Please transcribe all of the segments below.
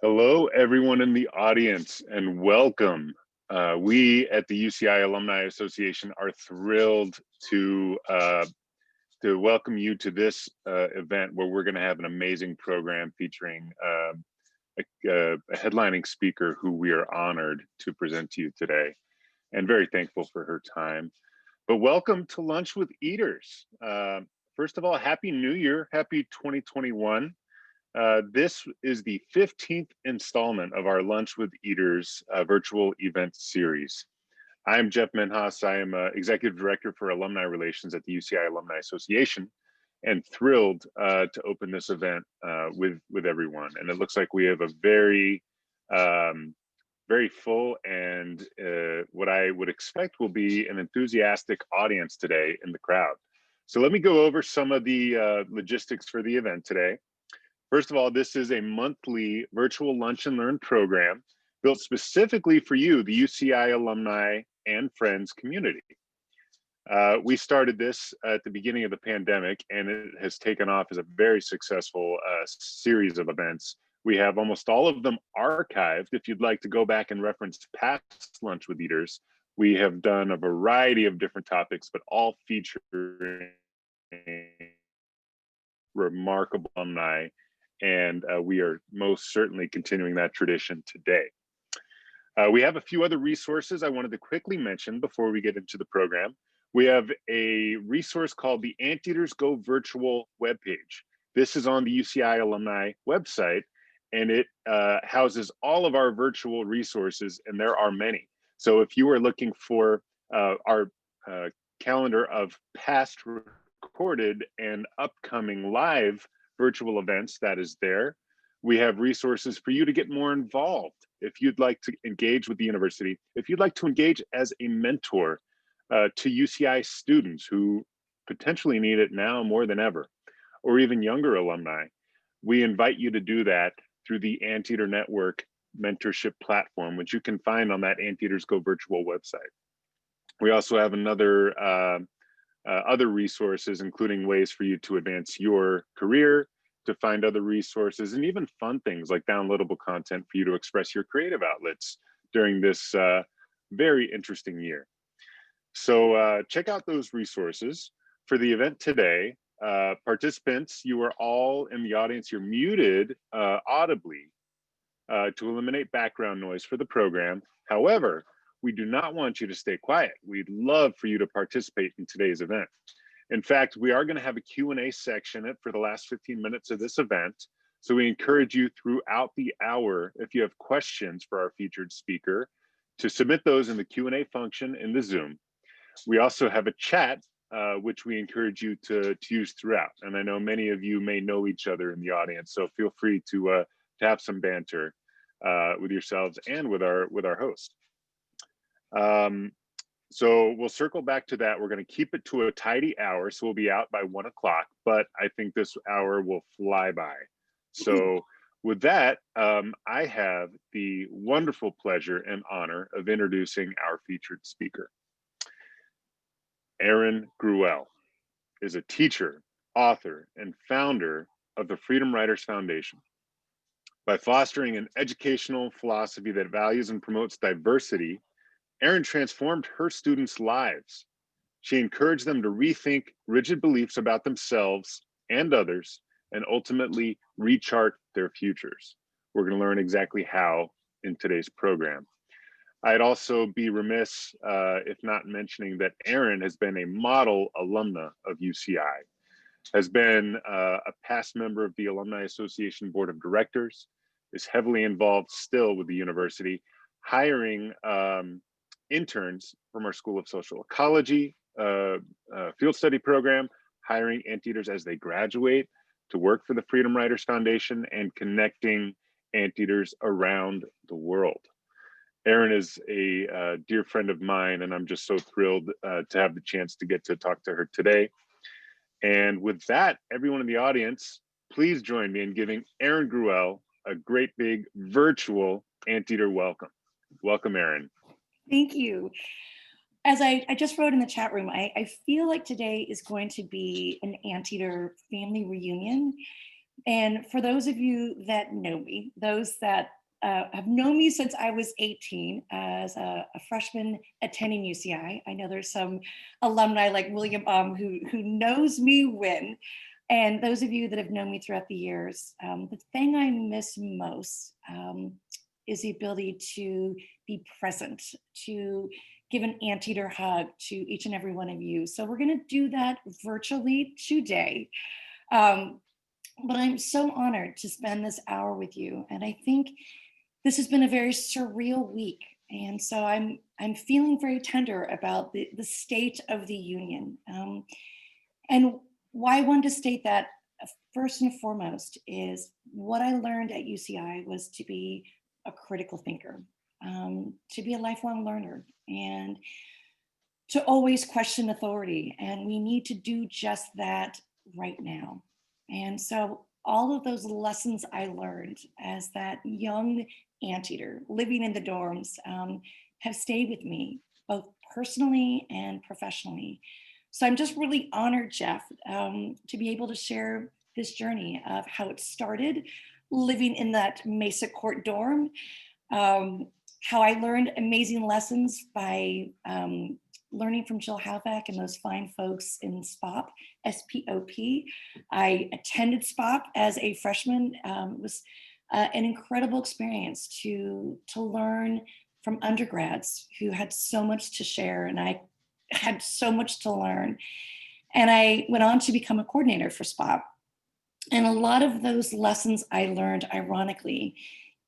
Hello, everyone in the audience, and welcome. We at the UCI Alumni Association are thrilled to welcome you to this event where we're going to have an amazing program featuring a headlining speaker who we are honored to present to you today, and very thankful for her time. But welcome to Lunch with Eaters. First of all, Happy New Year, Happy 2021. This is the 15th installment of our Lunch with Eaters virtual event series. I'm Jeff Menhas. I am Executive Director for Alumni Relations at the UCI Alumni Association, and thrilled to open this event with everyone. And it looks like we have a very full and what I would expect will be an enthusiastic audience today in the crowd. So let me go over some of the logistics for the event today. First of all, this is a monthly virtual lunch and learn program built specifically for you, the UCI alumni and friends community. We started this at the beginning of the pandemic, and it has taken off as a very successful series of events. We have almost all of them archived. If you'd like to go back and reference past Lunch with Eaters, we have done a variety of different topics, but all featuring remarkable alumni. And we are most certainly continuing that tradition today. We have a few other resources I wanted to quickly mention before we get into the program. We have a resource called the Anteaters Go Virtual webpage. This is on the UCI alumni website, and it houses all of our virtual resources, and there are many. So if you are looking for our calendar of past recorded and upcoming live virtual events, that is there. We have resources for you to get more involved. If you'd like to engage with the university, if you'd like to engage as a mentor to UCI students who potentially need it now more than ever, or even younger alumni, we invite you to do that through the Anteater Network mentorship platform, which you can find on that Anteaters Go Virtual website. We also have other resources, including ways for you to advance your career, to find other resources, and even fun things like downloadable content for you to express your creative outlets during this very interesting year. So check out those resources. For the event today, participants, you are all in the audience, you're muted audibly to eliminate background noise for the program. However, we do not want you to stay quiet. We'd love for you to participate in today's event. In fact, we are going to have a Q&A section for the last 15 minutes of this event. So we encourage you throughout the hour, if you have questions for our featured speaker, to submit those in the Q&A function in the Zoom. We also have a chat, which we encourage you to use throughout. And I know many of you may know each other in the audience, so feel free to have some banter with yourselves and with our host. So we'll circle back to that. We're going to keep it to a tidy hour, so we'll be out by 1 o'clock, but I think this hour will fly by. So with that, I have the wonderful pleasure and honor of introducing our featured speaker. Erin Gruwell is a teacher, author, and founder of the Freedom Writers Foundation. By fostering an educational philosophy that values and promotes diversity, Erin transformed her students' lives. She encouraged them to rethink rigid beliefs about themselves and others, and ultimately rechart their futures. We're going to learn exactly how in today's program. I'd also be remiss if not mentioning that Erin has been a model alumna of UCI, has been a past member of the Alumni Association Board of Directors, is heavily involved still with the university, hiring interns from our School of Social Ecology field study program, hiring Anteaters as they graduate to work for the Freedom Writers Foundation, and connecting Anteaters around the world. Erin is a dear friend of mine, and I'm just so thrilled to have the chance to get to talk to her today. And with that, everyone in the audience, please join me in giving Erin Gruwell a great big virtual Anteater welcome. Welcome, Erin. Thank you. As I just wrote in the chat room, I feel like today is going to be an Anteater family reunion, And for those of you that know me, those that have known me since I was 18 as a freshman attending UCI. I know there's some alumni like William who knows me when. And those of you that have known me throughout the years, the thing I miss most is the ability to be present, to give an anteater hug to each and every one of you. So we're going to do that virtually today. But I'm so honored to spend this hour with you. And I think this has been a very surreal week. And so I'm feeling very tender about the state of the union. And why I wanted to state that first and foremost is what I learned at UCI was to be a critical thinker, to be a lifelong learner, and to always question authority. And we need to do just that right now. And so all of those lessons I learned as that young anteater living in the dorms have stayed with me, both personally and professionally. So I'm just really honored, Jeff, to be able to share this journey of how it started living in that Mesa Court dorm, how I learned amazing lessons by learning from Jill Halvack and those fine folks in SPOP, S-P-O-P. I attended SPOP as a freshman. It was an incredible experience to learn from undergrads who had so much to share, and I had so much to learn. And I went on to become a coordinator for SPOP. And a lot of those lessons I learned, ironically,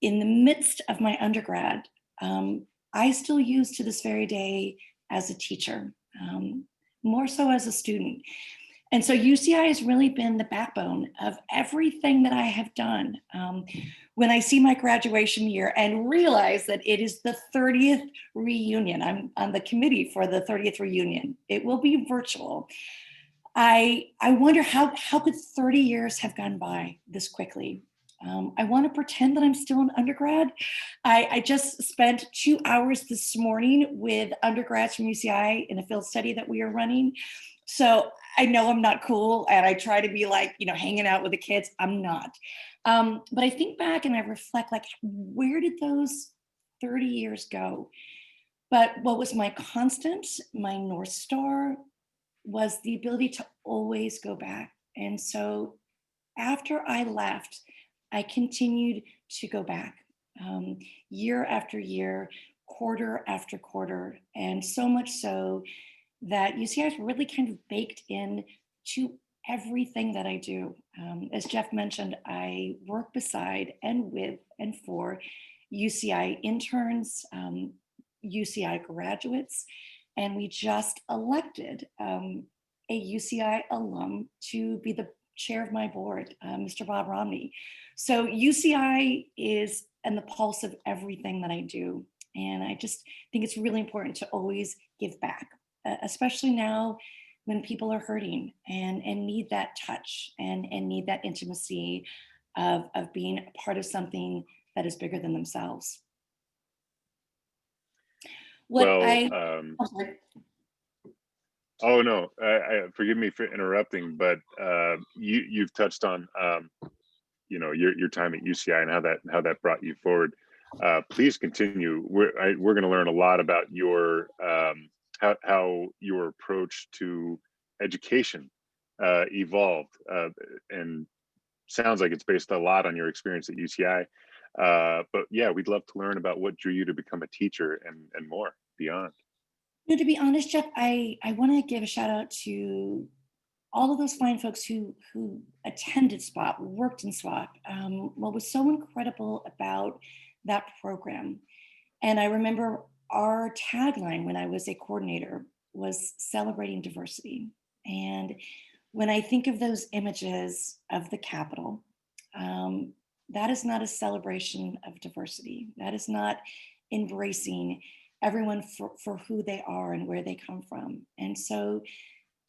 in the midst of my undergrad, I still use to this very day as a teacher, more so as a student. And so UCI has really been the backbone of everything that I have done. When I see my graduation year and realize that it is the 30th reunion, I'm on the committee for the 30th reunion. It will be virtual. I wonder how could 30 years have gone by this quickly? I want to pretend that I'm still an undergrad. I just spent 2 hours this morning with undergrads from UCI in a field study that we are running. So I know I'm not cool, and I try to be like, hanging out with the kids. I'm not. But I think back and I reflect, like, where did those 30 years go? But what was my constant, my North Star, was the ability to always go back. And so after I left, I continued to go back year after year, quarter after quarter, and so much so that UCI is really kind of baked in to everything that I do. As Jeff mentioned, I work beside and with and for UCI interns, UCI graduates, and we just elected a UCI alum to be the chair of my board, Mr. Bob Romney. So UCI is in the pulse of everything that I do. And I just think it's really important to always give back, especially now when people are hurting and need that touch and need that intimacy of being a part of something that is bigger than themselves. Oh no, forgive me for interrupting, but you've touched on your time at UCI and how that brought you forward. Please continue. We're going to learn a lot about your how your approach to education evolved, and sounds like it's based a lot on your experience at UCI. But yeah, we'd love to learn about what drew you to become a teacher and more beyond. To be honest, Jeff, I want to give a shout out to all of those fine folks who attended SWAP, worked in SWAP. What was so incredible about that program, and I remember our tagline when I was a coordinator, was celebrating diversity. And when I think of those images of the Capitol, that is not a celebration of diversity. That is not embracing everyone for who they are and where they come from. And so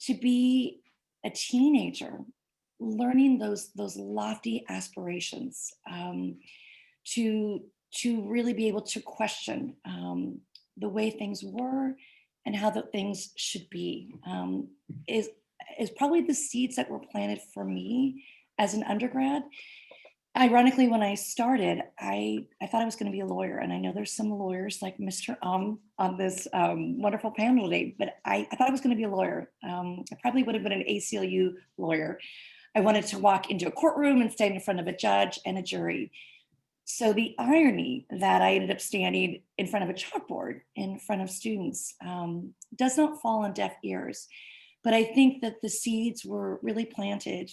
to be a teenager learning those lofty aspirations, to really be able to question the way things were and how the things should be, is probably the seeds that were planted for me as an undergrad. Ironically, when I started, I thought I was going to be a lawyer. And I know there's some lawyers like Mr. On this wonderful panel today, but I thought I was going to be a lawyer. I probably would have been an ACLU lawyer. I wanted to walk into a courtroom and stand in front of a judge and a jury. So the irony that I ended up standing in front of a chalkboard in front of students does not fall on deaf ears. But I think that the seeds were really planted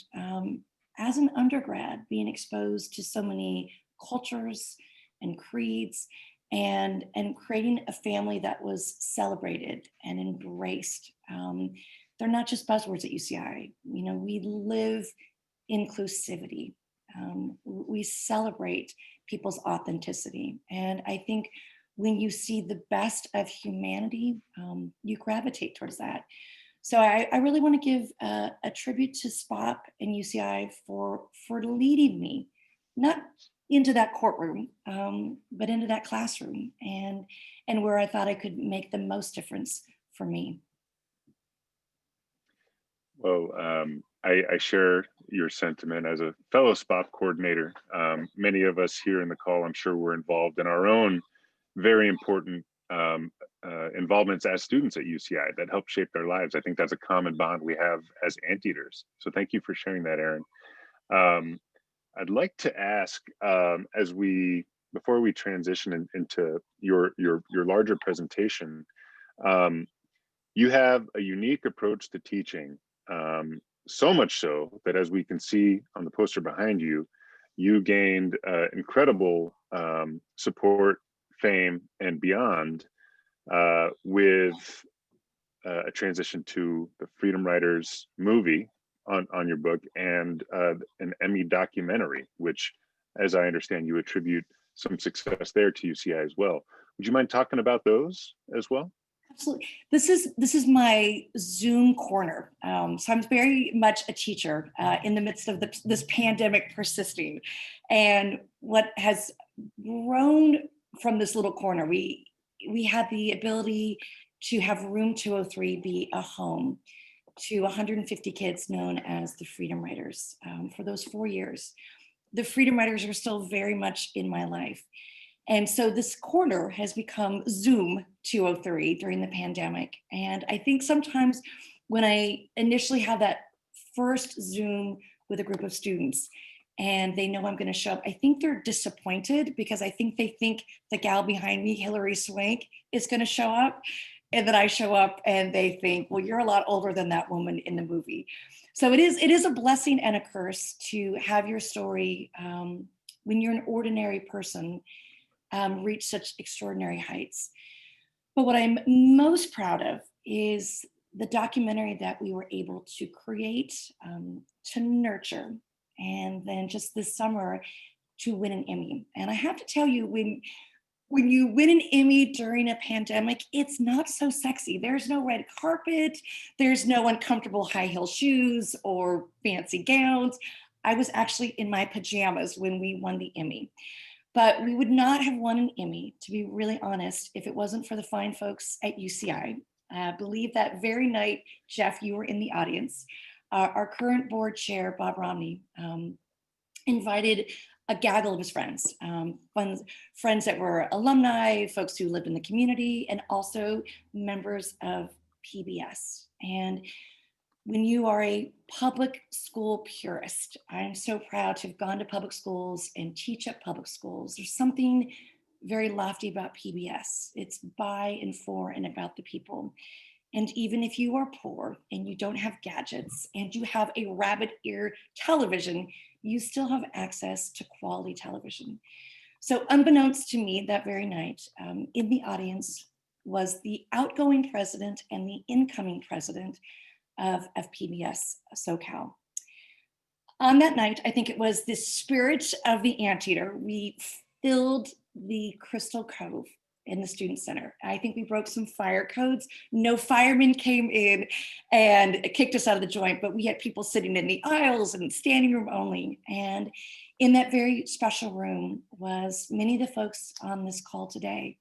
as an undergrad, being exposed to so many cultures and creeds, and creating a family that was celebrated and embraced. They're not just buzzwords at UCI. You know, we live inclusivity. We celebrate people's authenticity. And I think when you see the best of humanity, you gravitate towards that. So I really want to give a tribute to SPOP and UCI for leading me, not into that courtroom, but into that classroom, and where I thought I could make the most difference for me. Well, I share your sentiment as a fellow SPOP coordinator. Many of us here in the call, I'm sure, were involved in our own very important involvements as students at UCI that helped shape their lives. I think that's a common bond we have as anteaters. So thank you for sharing that, Erin. I'd like to ask, before we transition into your larger presentation, you have a unique approach to teaching, so much so that, as we can see on the poster behind you, you gained incredible support, fame, and beyond with a transition to the Freedom Writers movie on your book, and an Emmy documentary, which, as I understand, you attribute some success there to UCI as well. Would you mind talking about those as well? Absolutely. This is my Zoom corner. So I'm very much a teacher in the midst of this pandemic persisting. And what has grown from this little corner, we had the ability to have Room 203 be a home to 150 kids known as the Freedom Writers for those 4 years. The Freedom Writers are still very much in my life. And so this corner has become Zoom 203 during the pandemic. And I think sometimes when I initially have that first Zoom with a group of students and they know I'm going to show up, I think they're disappointed because I think they think the gal behind me, Hilary Swank, is going to show up. And then I show up and they think, well, you're a lot older than that woman in the movie. So it is a blessing and a curse to have your story when you're an ordinary person reach such extraordinary heights. But what I'm most proud of is the documentary that we were able to create, to nurture, and then just this summer to win an Emmy. And I have to tell you, when you win an Emmy during a pandemic, it's not so sexy. There's no red carpet, there's no uncomfortable high heel shoes or fancy gowns. I was actually in my pajamas when we won the Emmy. But we would not have won an Emmy, to be really honest, if it wasn't for the fine folks at UCI. I believe that very night, Jeff, you were in the audience. Our current board chair, Bob Romney, invited a gaggle of his friends, friends that were alumni, folks who lived in the community, and also members of PBS. And when you are a public school purist, I'm so proud to have gone to public schools and teach at public schools. There's something very lofty about PBS. It's by and for and about the people. And even if you are poor and you don't have gadgets and you have a rabbit ear television, you still have access to quality television. So unbeknownst to me that very night, in the audience was the outgoing president and the incoming president of PBS SoCal. On that night, I think it was the spirit of the anteater, we filled the Crystal Cove in the Student Center. I think we broke some fire codes. No firemen came in and kicked us out of the joint, but we had people sitting in the aisles and standing room only. And in that very special room was many of the folks on this call today.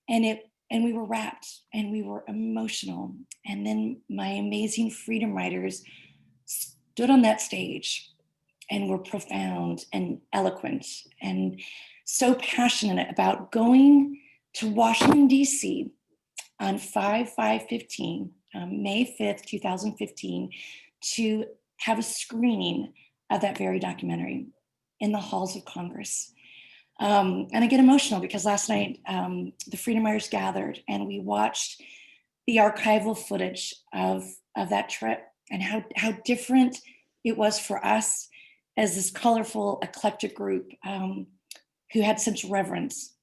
And we were rapt and we were emotional. And then my amazing Freedom Writers stood on that stage and were profound and eloquent and so passionate about going to Washington, D.C. on 5/5/15, May 5th, 2015, to have a screening of that very documentary in the halls of Congress. And I get emotional because last night the Freedom Riders gathered and we watched the archival footage of that trip and how different it was for us as this colorful, eclectic group who had such reverence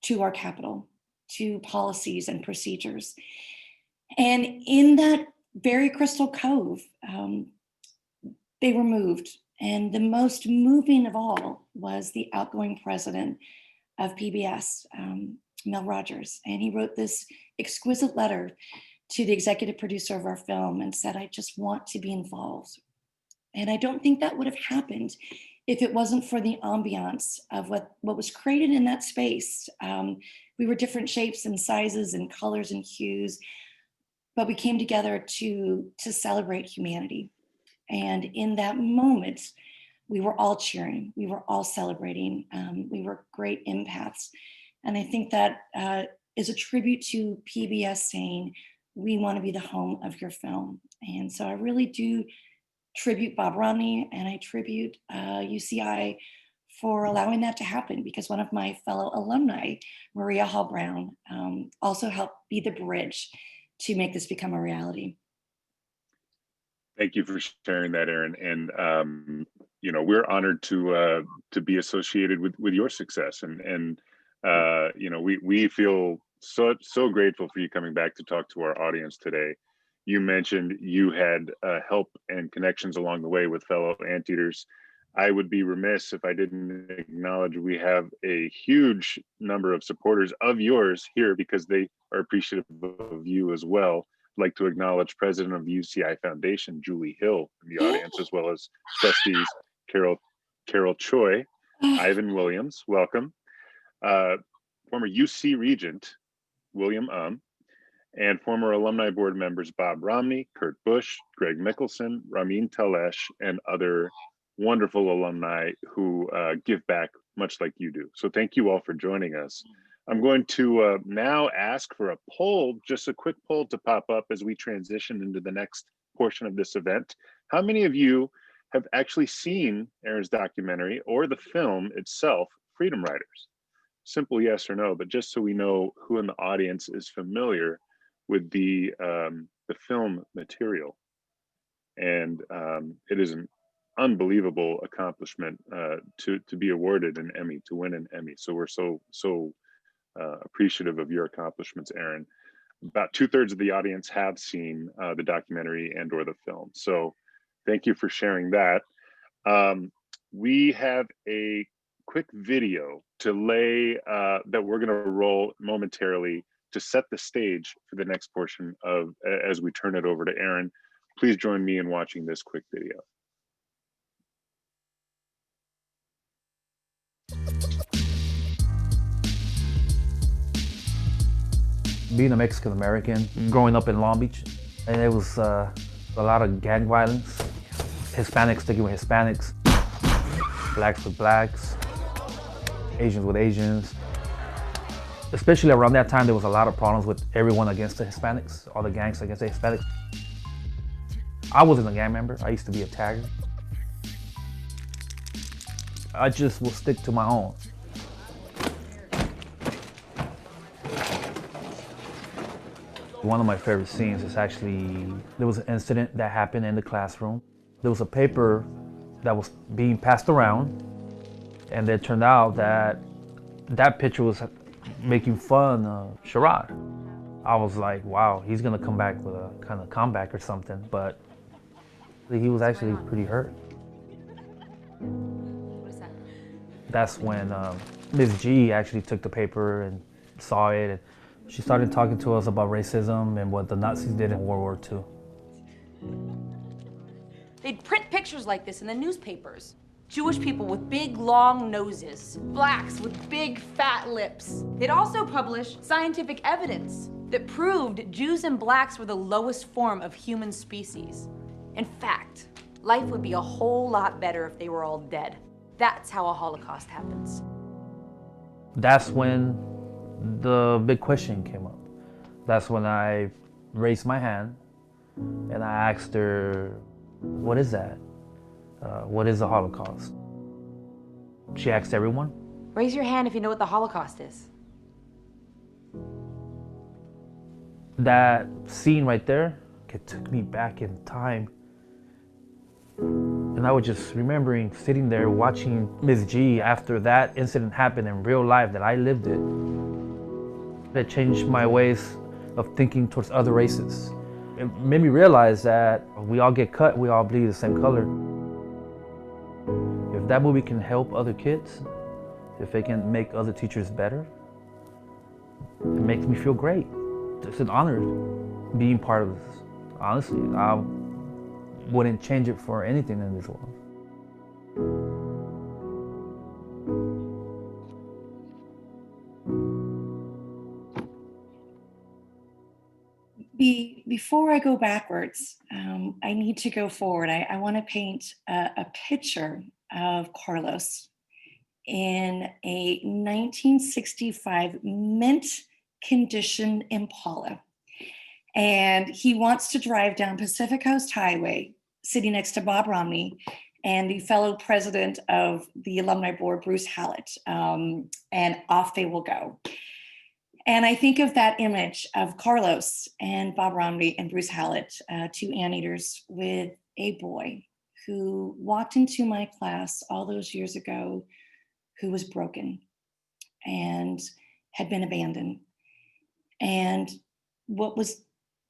to our Capitol, to policies and procedures. And in that very crystal cove, they were moved. And the most moving of all was the outgoing president of PBS, Mel Rogers. And he wrote this exquisite letter to the executive producer of our film and said, I just want to be involved. And I don't think that would have happened if it wasn't for the ambiance of what was created in that space. We were different shapes and sizes and colors and hues, but we came together to celebrate humanity. And in that moment, we were all cheering, we were all celebrating, we were great empaths. And I think that is a tribute to PBS saying, we want to be the home of your film. And so I really do tribute Bob Romney and I tribute UCI for allowing that to happen, because one of my fellow alumni, Maria Hall Brown, also helped be the bridge to make this become a reality. Thank you for sharing that, Erin. And you know, we're honored to be associated with your success. And you know, we feel so grateful for you coming back to talk to our audience today. You mentioned you had help and connections along the way with fellow anteaters. I would be remiss if I didn't acknowledge we have a huge number of supporters of yours here because they are appreciative of you as well. I'd like to acknowledge President of the UCI Foundation, Julie Hill, in the audience, as well as trustees Carol Choi, Ivan Williams, welcome. Former UC Regent, William and former alumni board members Bob Romney, Kurt Busch, Greg Mickelson, Ramin Talesh, and other wonderful alumni who give back much like you do. So thank you all for joining us. I'm going to now ask for a poll, just a quick poll to pop up as we transition into the next portion of this event. How many of you have actually seen Erin's documentary or the film itself, Freedom Riders? Simple yes or no, but just so we know who in the audience is familiar with the film material. And it is an unbelievable accomplishment to be awarded an Emmy, to win an Emmy. So we're so appreciative of your accomplishments, Erin. About 2/3 of the audience have seen the documentary and or the film. So thank you for sharing that. We have a quick video to lay that we're going to roll momentarily to set the stage for the next portion of as we turn it over to Erin. Please join me in watching this quick video. Being a Mexican American, growing up in Long Beach, and it was a lot of gang violence, Hispanics sticking with Hispanics, blacks with blacks, Asians with Asians. Especially around that time, there was a lot of problems with everyone against the Hispanics, all the gangs against the Hispanics. I wasn't a gang member, I used to be a tagger. I just will stick to my own. One of my favorite scenes is actually, there was an incident that happened in the classroom. There was a paper that was being passed around, and it turned out that that picture was making fun of Sherrod. I was like, wow, he's gonna come back with a kind of comeback or something, but he was actually pretty hurt. What is that? That's when Ms. G actually took the paper and saw it, and she started talking to us about racism and what the Nazis did in World War II. They'd print pictures like this in the newspapers. Jewish people with big, long noses. Blacks with big, fat lips. They'd also publish scientific evidence that proved Jews and blacks were the lowest form of human species. In fact, life would be a whole lot better if they were all dead. That's how a Holocaust happens. That's when the big question came up. That's when I raised my hand and I asked her, what is that? What is the Holocaust? She asked everyone. Raise your hand if you know what the Holocaust is. That scene right there, it took me back in time. And I was just remembering sitting there watching Ms. G after that incident happened in real life that I lived it. It changed my ways of thinking towards other races. It made me realize that we all get cut, we all bleed the same color. If that movie can help other kids, if it can make other teachers better, it makes me feel great. It's an honor being part of this. Honestly, I wouldn't change it for anything in this world. Before I go backwards, I need to go forward. I want to paint a picture of Carlos in a 1965 mint condition Impala. And he wants to drive down Pacific Coast Highway, sitting next to Bob Romney and the fellow president of the alumni board, Bruce Hallett, and off they will go. And I think of that image of Carlos and Bob Romney and Bruce Hallett, two anteaters, with a boy who walked into my class all those years ago, who was broken and had been abandoned. And what was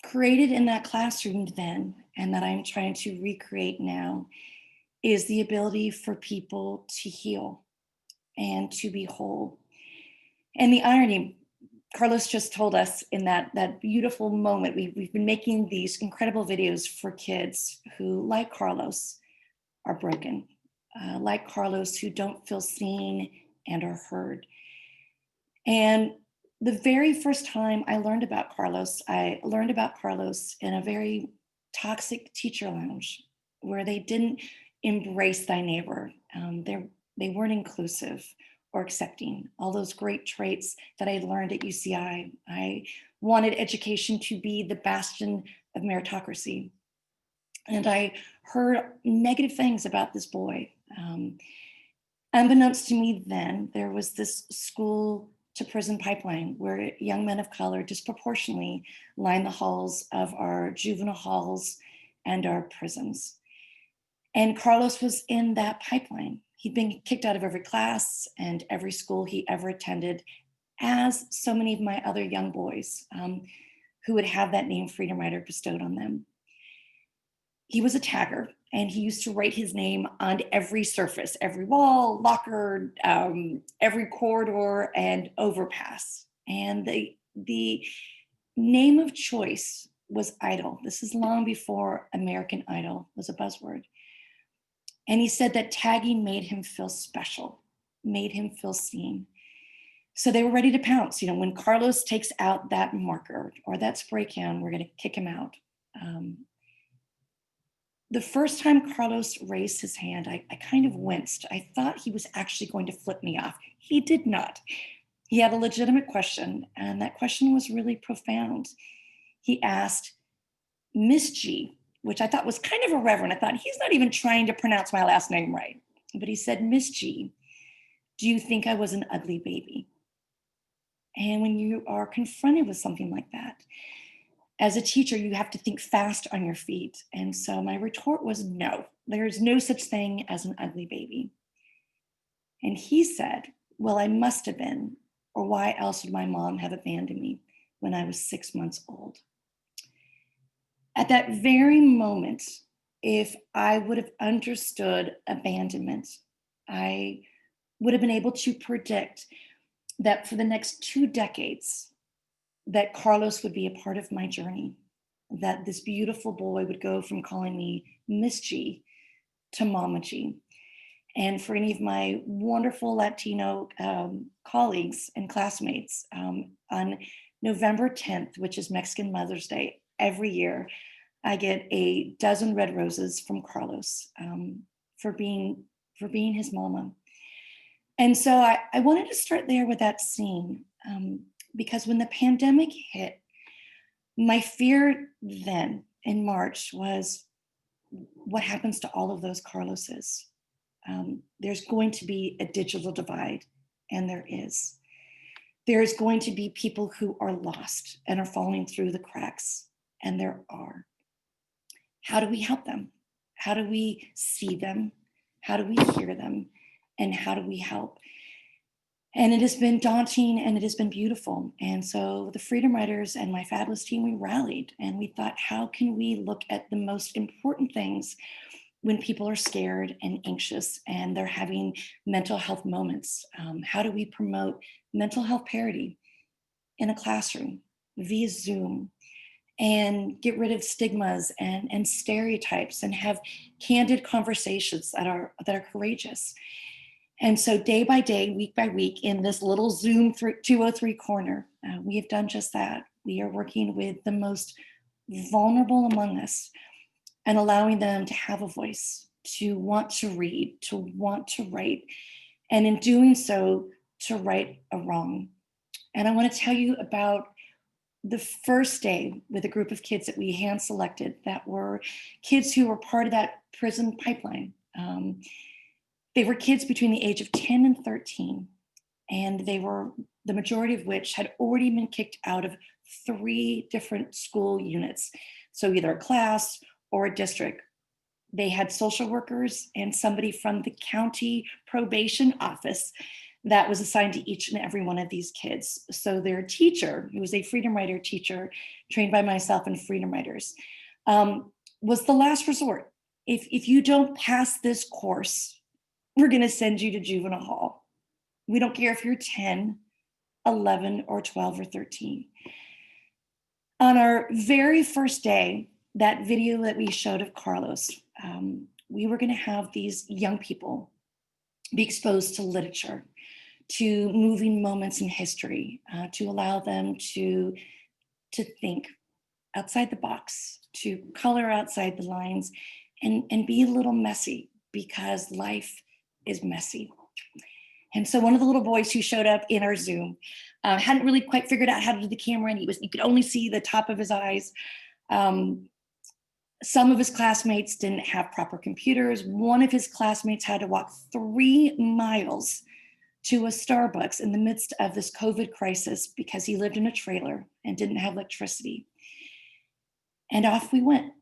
created in that classroom then, and that I'm trying to recreate now, is the ability for people to heal and to be whole. And the irony, Carlos just told us in that beautiful moment, we've been making these incredible videos for kids who, like Carlos, are broken, like Carlos, who don't feel seen and are heard. And the very first time I learned about Carlos in a very toxic teacher lounge where they didn't embrace thy neighbor. They weren't inclusive or accepting, all those great traits that I learned at UCI. I wanted education to be the bastion of meritocracy. And I heard negative things about this boy. Unbeknownst to me then, there was this school to prison pipeline where young men of color disproportionately line the halls of our juvenile halls and our prisons. And Carlos was in that pipeline. He'd been kicked out of every class and every school he ever attended, as so many of my other young boys who would have that name Freedom Rider bestowed on them. He was a tagger, and he used to write his name on every surface, every wall, locker, every corridor and overpass. And the name of choice was Idol. This is long before American Idol was a buzzword. And he said that tagging made him feel special, made him feel seen. So they were ready to pounce. You know, when Carlos takes out that marker or that spray can, we're going to kick him out. The first time Carlos raised his hand, I kind of winced. I thought he was actually going to flip me off. He did not. He had a legitimate question, and that question was really profound. He asked, Miss G, which I thought was kind of irreverent. I thought, he's not even trying to pronounce my last name right. But he said, Miss G, do you think I was an ugly baby? And when you are confronted with something like that, as a teacher, you have to think fast on your feet. And so my retort was no, there's no such thing as an ugly baby. And he said, well, I must have been, or why else would my mom have abandoned me when I was 6 months old? At that very moment, if I would have understood abandonment, I would have been able to predict that for the next 2 decades, that Carlos would be a part of my journey, that this beautiful boy would go from calling me Miss G to Mama G. And for any of my wonderful Latino colleagues and classmates, on November 10th, which is Mexican Mother's Day, every year, I get a dozen red roses from Carlos for being his mama. And so I wanted to start there with that scene because when the pandemic hit, my fear then in March was what happens to all of those Carloses? There's going to be a digital divide, and there is. There's going to be people who are lost and are falling through the cracks, and there are. How do we help them? How do we see them? How do we hear them? And how do we help? And it has been daunting and it has been beautiful. And so the Freedom Writers and my fabulous team, we rallied and we thought, how can we look at the most important things when people are scared and anxious and they're having mental health moments? How do we promote mental health parity in a classroom via Zoom and get rid of stigmas and stereotypes and have candid conversations that are courageous? And so day by day, week by week, in this little Zoom 203 corner, we have done just that. We are working with the most vulnerable among us and allowing them to have a voice, to want to read, to want to write, and in doing so, to right a wrong. And I want to tell you about the first day with a group of kids that we hand selected that were kids who were part of that prison pipeline. They were kids between the age of 10 and 13, and they were the majority of which had already been kicked out of 3 different school units. So either a class or a district. They had social workers and somebody from the county probation office that was assigned to each and every one of these kids. So their teacher, who was a Freedom Writer teacher trained by myself and Freedom Writers, was the last resort. If you don't pass this course, we're going to send you to juvenile hall. We don't care if you're 10, 11, or 12 or 13. On our very first day, that video that we showed of Carlos, we were going to have these young people be exposed to literature, to moving moments in history, to allow them to think outside the box, to color outside the lines, and be a little messy, because life is messy. And so one of the little boys who showed up in our Zoom hadn't really quite figured out how to do the camera, and you could only see the top of his eyes. Some of his classmates didn't have proper computers. One of his classmates had to walk 3 miles to a Starbucks in the midst of this COVID crisis because he lived in a trailer and didn't have electricity. And off we went,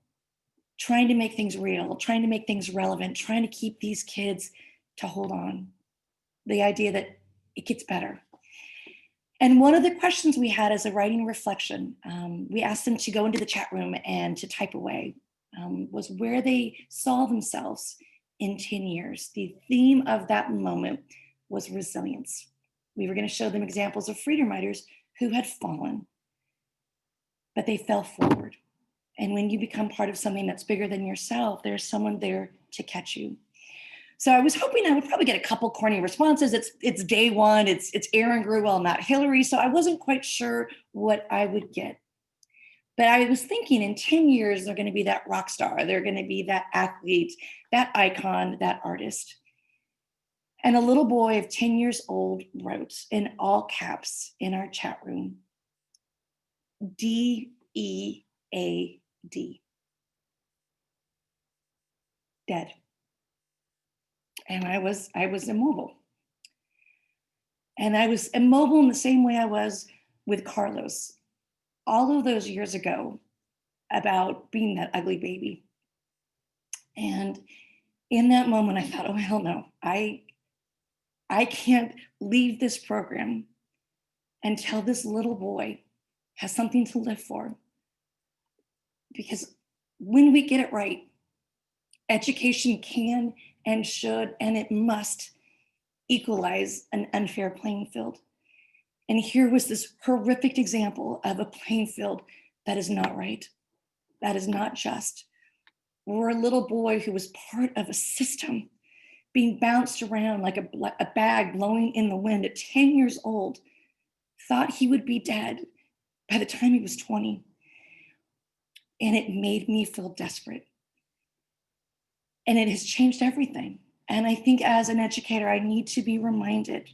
trying to make things real, trying to make things relevant, trying to keep these kids to hold on. The idea that it gets better. And one of the questions we had as a writing reflection, we asked them to go into the chat room and to type away, was where they saw themselves in 10 years. The theme of that moment was resilience. We were going to show them examples of freedom writers who had fallen, but they fell forward. And when you become part of something that's bigger than yourself, there's someone there to catch you. So I was hoping I would probably get a couple corny responses. It's day one, it's Erin Gruwell, not Hilary. So I wasn't quite sure what I would get. But I was thinking in 10 years, they're going to be that rock star. They're going to be that athlete, that icon, that artist. And a little boy of 10 years old wrote in all caps in our chat room, DEAD, dead. And I was immobile. And I was immobile in the same way I was with Carlos all of those years ago about being that ugly baby. And in that moment, I thought, oh, hell no, I can't leave this program until this little boy has something to live for. Because when we get it right, education can and should, and it must equalize an unfair playing field. And here was this horrific example of a playing field that is not right, that is not just. Or a little boy who was part of a system being bounced around like a bag blowing in the wind at 10 years old, thought he would be dead by the time he was 20. and it made me feel desperate. And it has changed everything. And I think as an educator, I need to be reminded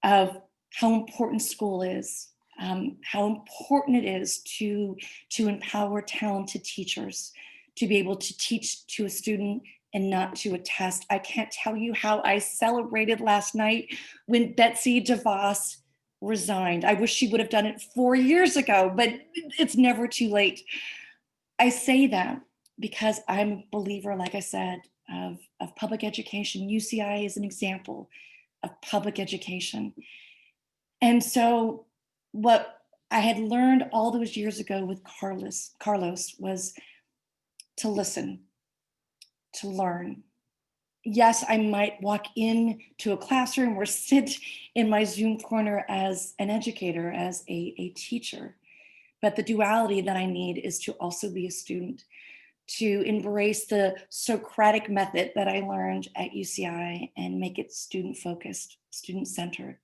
of how important school is, how important it is to empower talented teachers to be able to teach to a student and not to a test. I can't tell you how I celebrated last night when Betsy DeVos resigned. I wish she would have done it 4 years ago, but it's never too late. I say that because I'm a believer, like I said, of public education. UCI is an example of public education. And so what I had learned all those years ago with Carlos was to listen, to learn. Yes, I might walk into a classroom or sit in my Zoom corner as an educator, as a teacher, but the duality that I need is to also be a student, to embrace the Socratic method that I learned at UCI and make it student-focused, student-centered.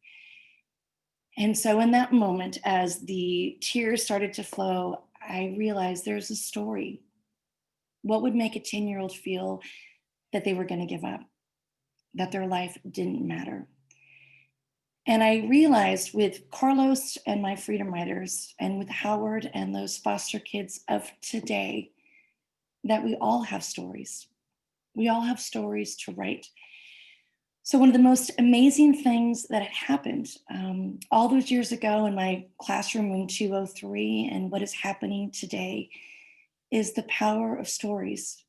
And so in that moment, as the tears started to flow, I realized there's a story. What would make a 10-year-old feel that they were going to give up, that their life didn't matter? And I realized with Carlos and my Freedom Riders, and with Howard and those foster kids of today, that we all have stories. We all have stories to write. So one of the most amazing things that had happened all those years ago in my classroom room 203 and what is happening today is the power of stories.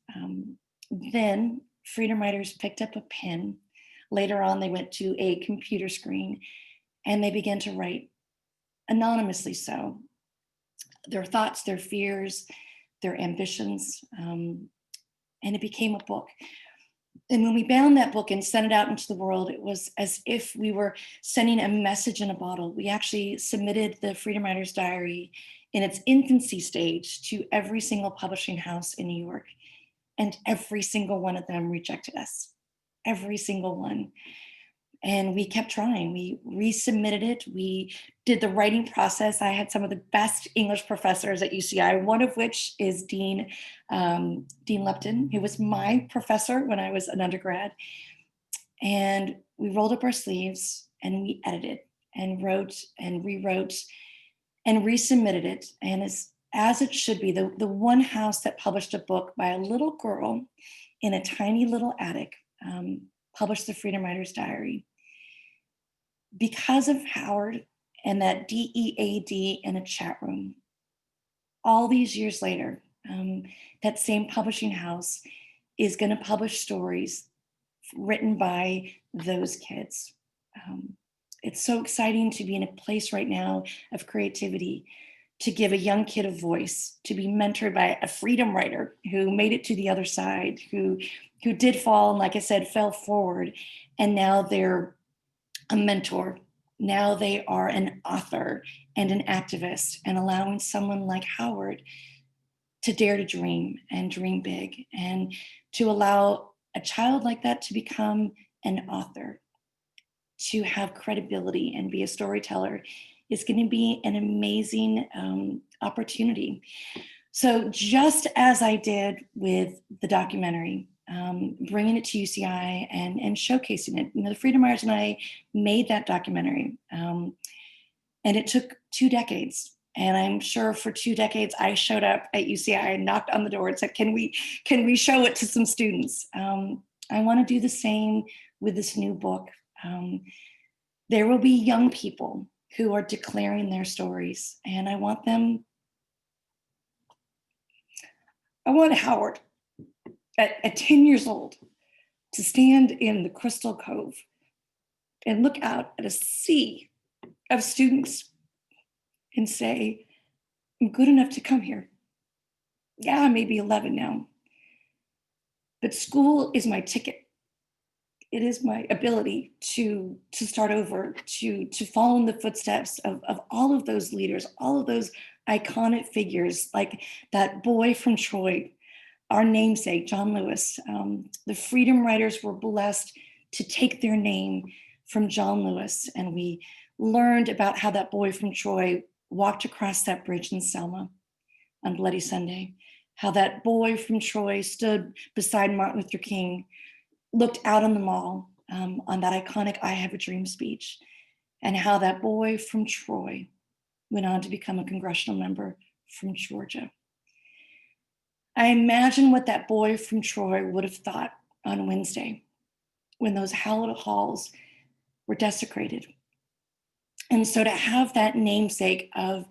Then Freedom Riders picked up a pen. Later on, they went to a computer screen and they began to write, anonymously so, their thoughts, their fears, their ambitions, and it became a book. And when we bound that book and sent it out into the world, it was as if we were sending a message in a bottle. We actually submitted the Freedom Riders Diary in its infancy stage to every single publishing house in New York. And every single one of them rejected us, every single one. And we kept trying. We resubmitted it. We did the writing process. I had some of the best English professors at UCI, one of which is Dean Lupton, who was my professor when I was an undergrad. And we rolled up our sleeves and we edited and wrote and rewrote and resubmitted it. And as it should be, the one house that published a book by a little girl in a tiny little attic published the Freedom Riders Diary. Because of Howard and that DEAD in a chat room, all these years later, that same publishing house is going to publish stories written by those kids. It's so exciting to be in a place right now of creativity, to give a young kid a voice, to be mentored by a freedom writer who made it to the other side, who did fall, and like I said, fell forward, and now they're a mentor. Now they are an author and an activist, and allowing someone like Howard to dare to dream and dream big, and to allow a child like that to become an author, to have credibility and be a storyteller is going to be an amazing opportunity. So just as I did with the documentary, bringing it to UCI and showcasing it, the Freedom Riders and I made that documentary, and it took 2 decades. And I'm sure for 2 decades, I showed up at UCI and knocked on the door and said, can we show it to some students? I want to do the same with this new book. There will be young people who are declaring their stories, and I want Howard at 10 years old to stand in the Crystal Cove and look out at a sea of students and say, I'm good enough to come here. Yeah, I may be 11 now, but school is my ticket. It is my ability to start over, to follow in the footsteps of all of those leaders, all of those iconic figures, like that boy from Troy, our namesake, John Lewis. The Freedom Riders were blessed to take their name from John Lewis, and we learned about how that boy from Troy walked across that bridge in Selma on Bloody Sunday. how that boy from Troy stood beside Martin Luther King, looked out on the mall on that iconic I Have a Dream speech, and how that boy from Troy went on to become a congressional member from Georgia. I imagine what that boy from Troy would have thought on Wednesday when those hallowed halls were desecrated. And so to have that namesake of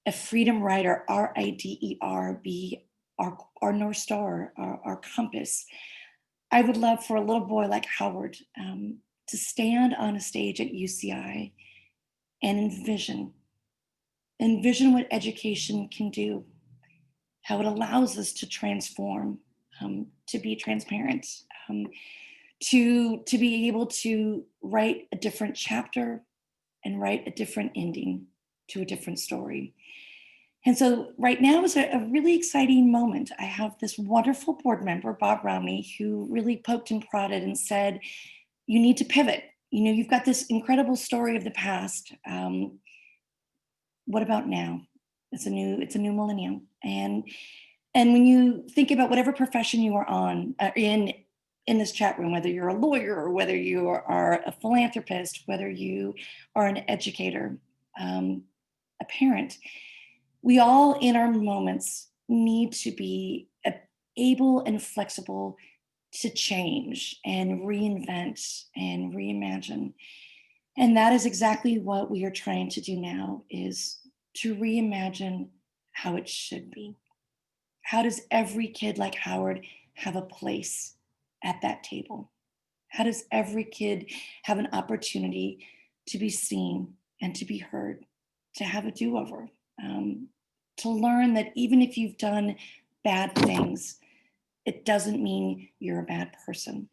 a freedom rider, RIDER, be our North Star, our compass, I would love for a little boy like Howard to stand on a stage at UCI and envision what education can do, how it allows us to transform, to be transparent, to be able to write a different chapter and write a different ending to a different story. And so right now is a really exciting moment. I have this wonderful board member, Bob Romney, who really poked and prodded and said, you need to pivot. You know, you've got this incredible story of the past. What about now? It's a new millennium. And when you think about whatever profession you are on in this chat room, whether you're a lawyer or whether you are a philanthropist, whether you are an educator, a parent, we all in our moments need to be able and flexible to change and reinvent and reimagine. And that is exactly what we are trying to do now, is to reimagine how it should be. How does every kid like Howard have a place at that table? How does every kid have an opportunity to be seen and to be heard, to have a do-over, to learn that even if you've done bad things, it doesn't mean you're a bad person.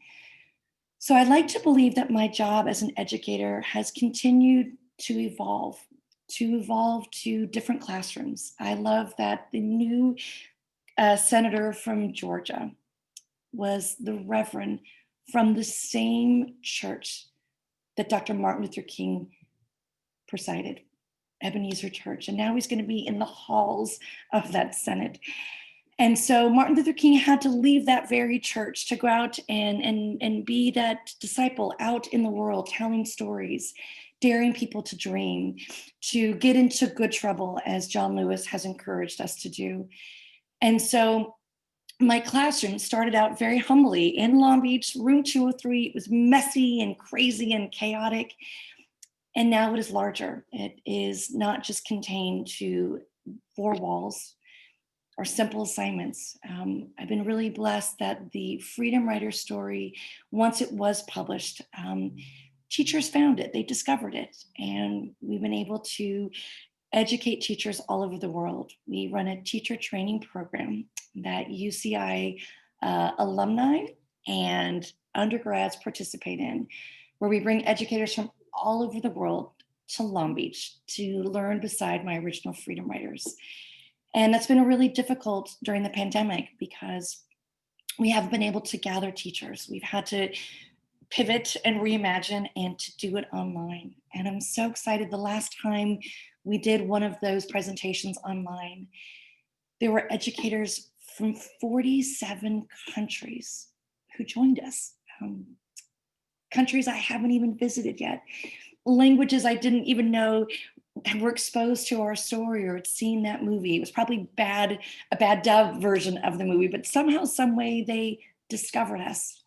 So I'd like to believe that my job as an educator has continued to evolve to different classrooms. I love that the new senator from Georgia was the reverend from the same church that Dr. Martin Luther King presided, Ebenezer Church. And now he's going to be in the halls of that Senate. And so Martin Luther King had to leave that very church to go out and be that disciple out in the world, telling stories, daring people to dream, to get into good trouble, as John Lewis has encouraged us to do. And so my classroom started out very humbly in Long Beach, room 203. It was messy and crazy and chaotic. And now it is larger. It is not just contained to 4 walls or simple assignments. I've been really blessed that the Freedom Writer story, once it was published, teachers found it, they discovered it, and we've been able to educate teachers all over the world. We run a teacher training program that UCI alumni and undergrads participate in, where we bring educators from all over the world to Long Beach to learn beside my original Freedom Writers. And that's been really difficult during the pandemic because we haven't been able to gather teachers. We've had to pivot and reimagine and to do it online. And I'm so excited. The last time we did one of those presentations online, there were educators from 47 countries who joined us. Countries I haven't even visited yet. Languages I didn't even know were exposed to our story or had seen that movie. It was probably a bad dub version of the movie, but somehow, some way they discovered us.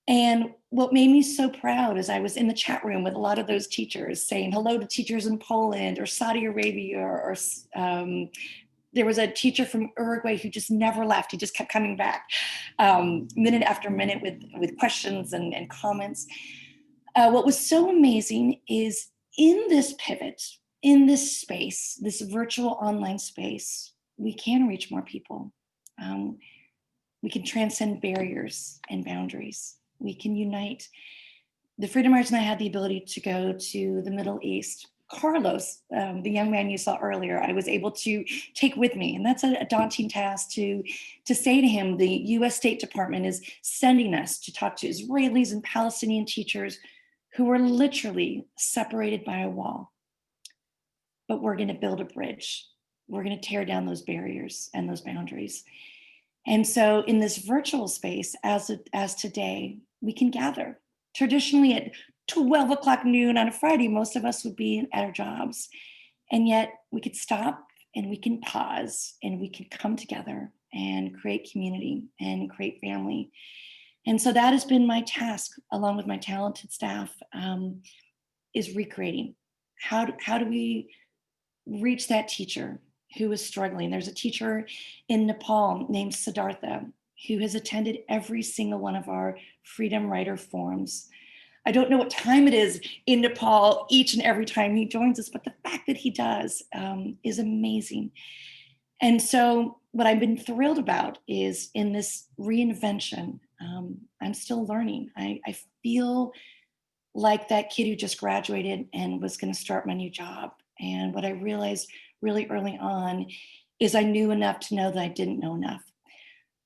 And what made me so proud is I was in the chat room with a lot of those teachers saying hello to teachers in Poland or Saudi Arabia, or there was a teacher from Uruguay who just never left. He just kept coming back minute after minute with questions and comments. What was so amazing is in this pivot, in this space, this virtual online space, we can reach more people. We can transcend barriers and boundaries. We can unite. The Freedom Writers and I had the ability to go to the Middle East. Carlos, the young man you saw earlier, I was able to take with me. And that's a daunting task to say to him, the US State Department is sending us to talk to Israelis and Palestinian teachers who were literally separated by a wall. But we're going to build a bridge. we're going to tear down those barriers and those boundaries. And so in this virtual space, as today, we can gather. Traditionally at 12 o'clock noon on a Friday, most of us would be at our jobs. And yet we could stop and we can pause and we can come together and create community and create family. And so that has been my task, along with my talented staff, is recreating. How do we reach that teacher who is struggling? There's a teacher in Nepal named Siddhartha who has attended every single one of our Freedom Writer forums. I don't know what time it is in Nepal each and every time he joins us, but the fact that he does is amazing. And so what I've been thrilled about is in this reinvention, I'm still learning. I feel like that kid who just graduated and was going to start my new job. And what I realized really early on is I knew enough to know that I didn't know enough.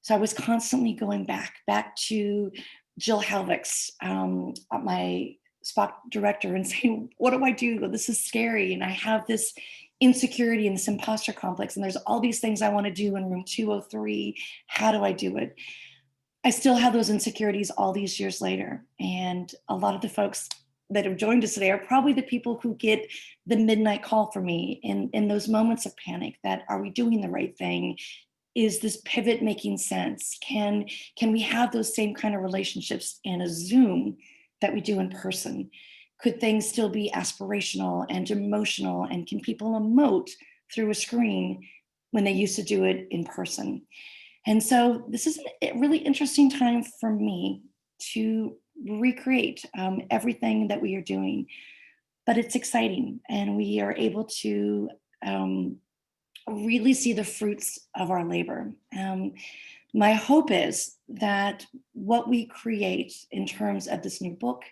So I was constantly going back to Jill Helvick's, my SPOC director, and saying, what do I do? This is scary. And I have this insecurity and this imposter complex. And there's all these things I want to do in room 203. How do I do it? I still have those insecurities all these years later. And a lot of the folks that have joined us today are probably the people who get the midnight call for me in those moments of panic that, are we doing the right thing? Is this pivot making sense? Can we have those same kind of relationships in a Zoom that we do in person? Could things still be aspirational and emotional? And can people emote through a screen when they used to do it in person? And so this is a really interesting time for me to recreate everything that we are doing, but it's exciting, and we are able to really see the fruits of our labor. My hope is that what we create in terms of this new book,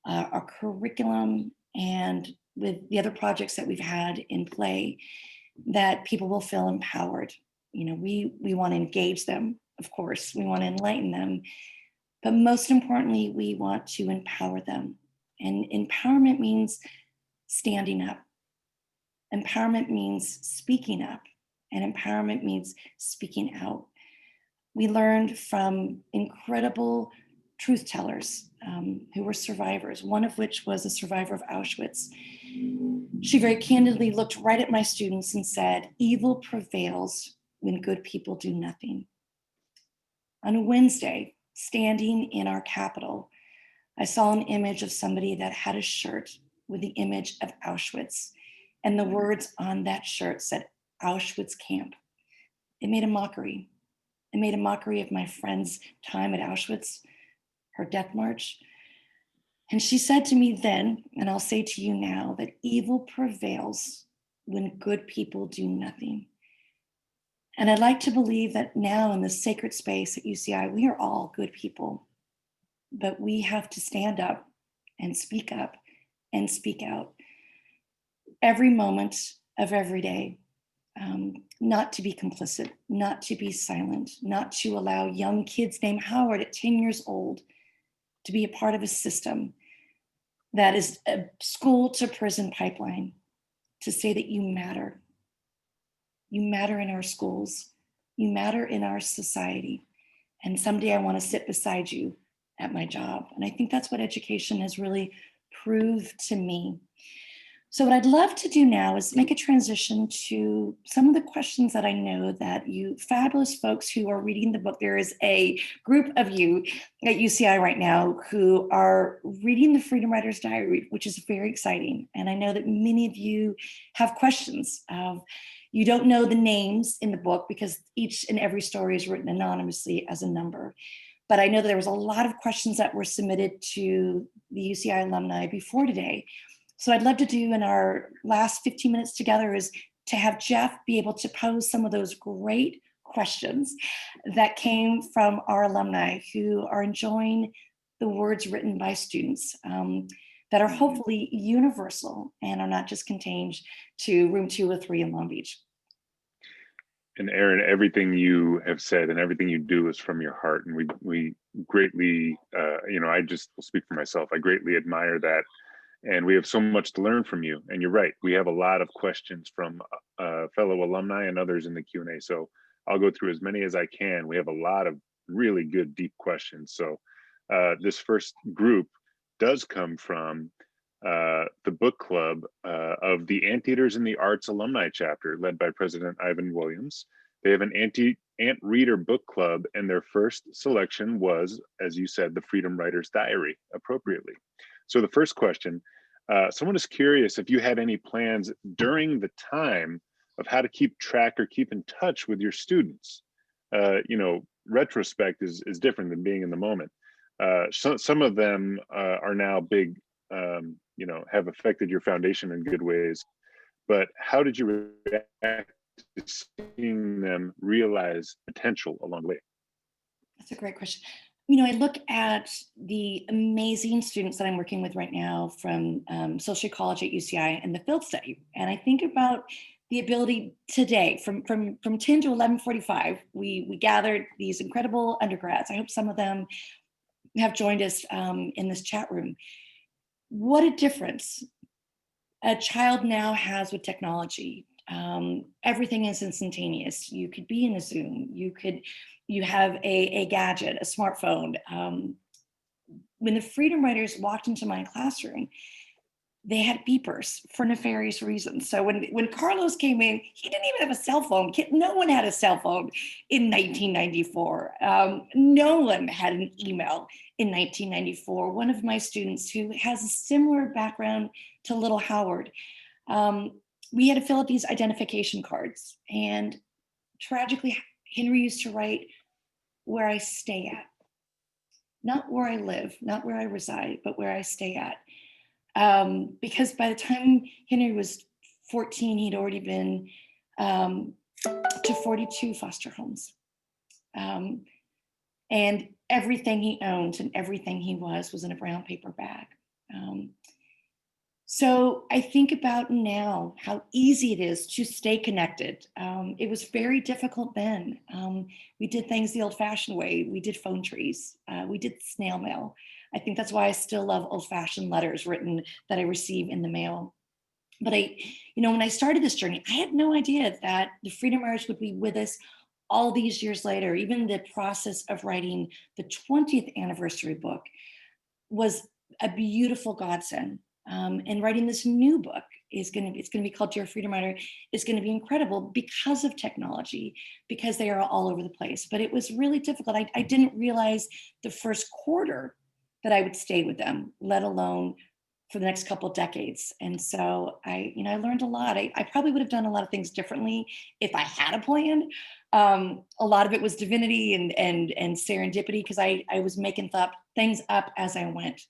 our curriculum, and with the other projects that we've had in play, that people will feel empowered. You know, we want to engage them, of course, we want to enlighten them, but most importantly, we want to empower them. And empowerment means standing up. Empowerment means speaking up, and empowerment means speaking out. We learned from incredible truth tellers who were survivors, one of which was a survivor of Auschwitz. She very candidly looked right at my students and said, "Evil prevails when good people do nothing." On a Wednesday, standing in our Capitol, I saw an image of somebody that had a shirt with the image of Auschwitz, and the words on that shirt said, "Auschwitz camp." It made a mockery. It made a mockery of my friend's time at Auschwitz, her death march. And she said to me then, and I'll say to you now, that evil prevails when good people do nothing. And I'd like to believe that now in the sacred space at UCI, we are all good people, but we have to stand up and speak out every moment of every day, not to be complicit, not to be silent, not to allow young kids named Howard at 10 years old to be a part of a system that is a school to prison pipeline, to say that you matter. You matter in our schools, you matter in our society. And someday I want to sit beside you at my job. And I think that's what education has really proved to me. So what I'd love to do now is make a transition to some of the questions that I know that you fabulous folks who are reading the book. There is a group of you at UCI right now who are reading the Freedom Writer's Diary, which is very exciting. And I know that many of you have questions. You don't know the names in the book because each and every story is written anonymously as a number. But I know that there was a lot of questions that were submitted to the UCI alumni before today. So I'd love to do in our last 15 minutes together is to have Jeff be able to pose some of those great questions that came from our alumni who are enjoying the words written by students that are hopefully universal and are not just contained to room 203 in Long Beach. And Erin, everything you have said and everything you do is from your heart. And we greatly, I just will speak for myself. I greatly admire that. And we have so much to learn from you. And you're right, we have a lot of questions from fellow alumni and others in the Q&A. So I'll go through as many as I can. We have a lot of really good, deep questions. So this first group does come from the book club of the Anteaters in the Arts alumni chapter, led by President Ivan Williams. They have an Ant Reader book club, and their first selection was, as you said, the Freedom Writer's Diary, appropriately. So the first question, someone is curious if you had any plans during the time of how to keep track or keep in touch with your students. You know, retrospect is different than being in the moment. Some of them are now big, you know, have affected your foundation in good ways. But how did you react to seeing them realize potential along the way? That's a great question. You know, I look at the amazing students that I'm working with right now from social ecology at UCI and the field study. And I think about the ability today from 10 to 11:45, we gathered these incredible undergrads. I hope some of them have joined us in this chat room. What a difference a child now has with technology. Everything is instantaneous. You could be in a Zoom. You have a gadget, a smartphone. When the Freedom Writers walked into my classroom, they had beepers for nefarious reasons. So when Carlos came in, he didn't even have a cell phone. No one had a cell phone in 1994. No one had an email in 1994. One of my students who has a similar background to little Howard, we had to fill out these identification cards. And tragically, Henry used to write where I stay at. Not where I live, not where I reside, but where I stay at. Because by the time Henry was 14, he'd already been to 42 foster homes. And everything he owned and everything he was in a brown paper bag. So I think about now how easy it is to stay connected. It was very difficult then. We did things the old-fashioned way. We did phone trees. We did snail mail. I think that's why I still love old-fashioned letters written that I receive in the mail. But when I started this journey, I had no idea that the Freedom Writers would be with us all these years later. Even the process of writing the 20th anniversary book was a beautiful godsend. And writing this new book it's going to be called Dear Freedom Writer. It's going to be incredible because of technology, because they are all over the place. But it was really difficult. I didn't realize the first quarter that I would stay with them, let alone for the next couple of decades. And so I learned a lot. I probably would have done a lot of things differently if I had a plan. A lot of it was divinity and serendipity, because I was making things up as I went.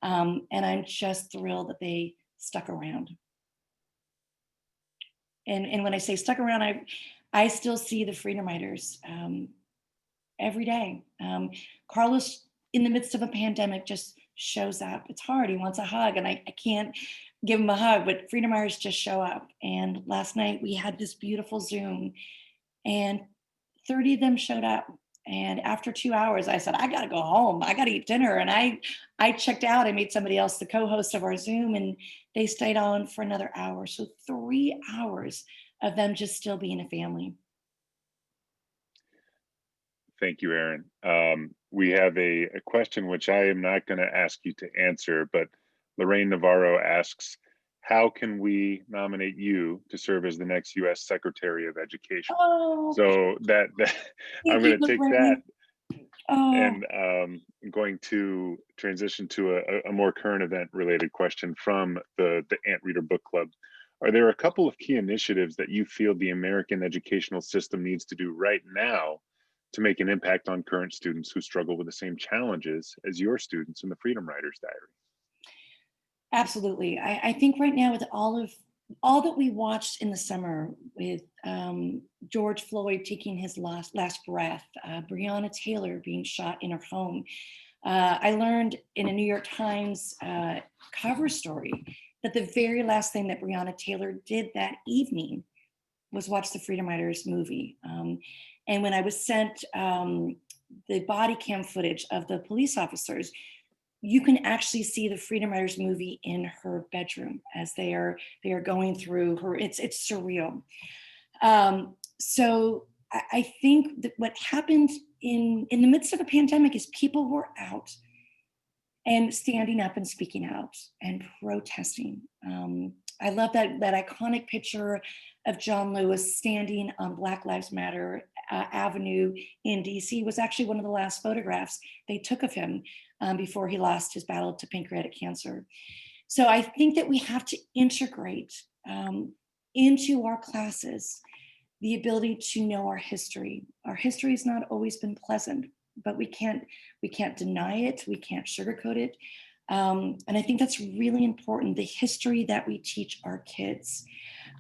And I'm just thrilled that they stuck around. And when I say stuck around, I still see the Freedom Writers every day. Carlos, in the midst of a pandemic, just shows up. It's hard. He wants a hug, and I can't give him a hug, but Freedom Writers just show up. And last night we had this beautiful Zoom, and 30 of them showed up. And after 2 hours, I said, I got to go home. I got to eat dinner. And I checked out. I made somebody else the co-host of our Zoom, and they stayed on for another hour. So 3 hours of them just still being a family. Thank you, Erin. We have a question which I am not going to ask you to answer, but Lorraine Navarro asks, how can we nominate you to serve as the next U.S. Secretary of Education? Oh, so that I'm going to take that, and I'm going to transition to a more current event related question from the Ant Reader Book Club. Are there a couple of key initiatives that you feel the American educational system needs to do right now to make an impact on current students who struggle with the same challenges as your students in the Freedom Writers Diary? Absolutely. I think right now, with all that we watched in the summer, with George Floyd taking his last breath, Breonna Taylor being shot in her home, I learned in a New York Times cover story that the very last thing that Breonna Taylor did that evening was watch the Freedom Writers movie. And when I was sent the body cam footage of the police officers, you can actually see the Freedom Riders movie in her bedroom as they are going through her. It's surreal. So I think that what happened in the midst of a pandemic is people were out and standing up and speaking out and protesting. I love that iconic picture of John Lewis standing on Black Lives Matter Avenue in DC was actually one of the last photographs they took of him before he lost his battle to pancreatic cancer. So I think that we have to integrate into our classes the ability to know our history. Our history has not always been pleasant, but we can't deny it. We can't sugarcoat it. And I think that's really important, the history that we teach our kids.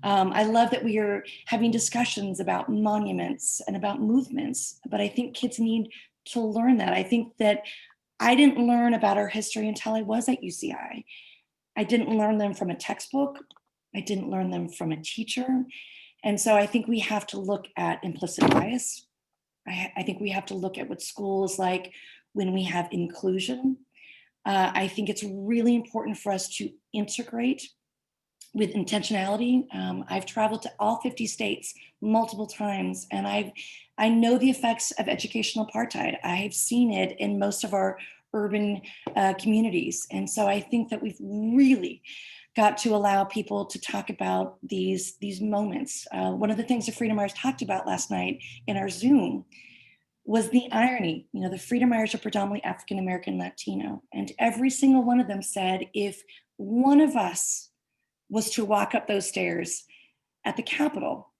I love that we are having discussions about monuments and about movements, but I think kids need to learn that. I think that I didn't learn about our history until I was at UCI. I didn't learn them from a textbook. I didn't learn them from a teacher. And so I think we have to look at implicit bias. I think we have to look at what school is like when we have inclusion. I think it's really important for us to integrate with intentionality. I've traveled to all 50 states multiple times, and I know the effects of educational apartheid. I've seen it in most of our urban communities. And so I think that we've really got to allow people to talk about these moments. One of the things the Freedom Riders talked about last night in our Zoom was the irony. You know, the Freedom Riders are predominantly African American Latino, and every single one of them said, if one of us was to walk up those stairs at the Capitol,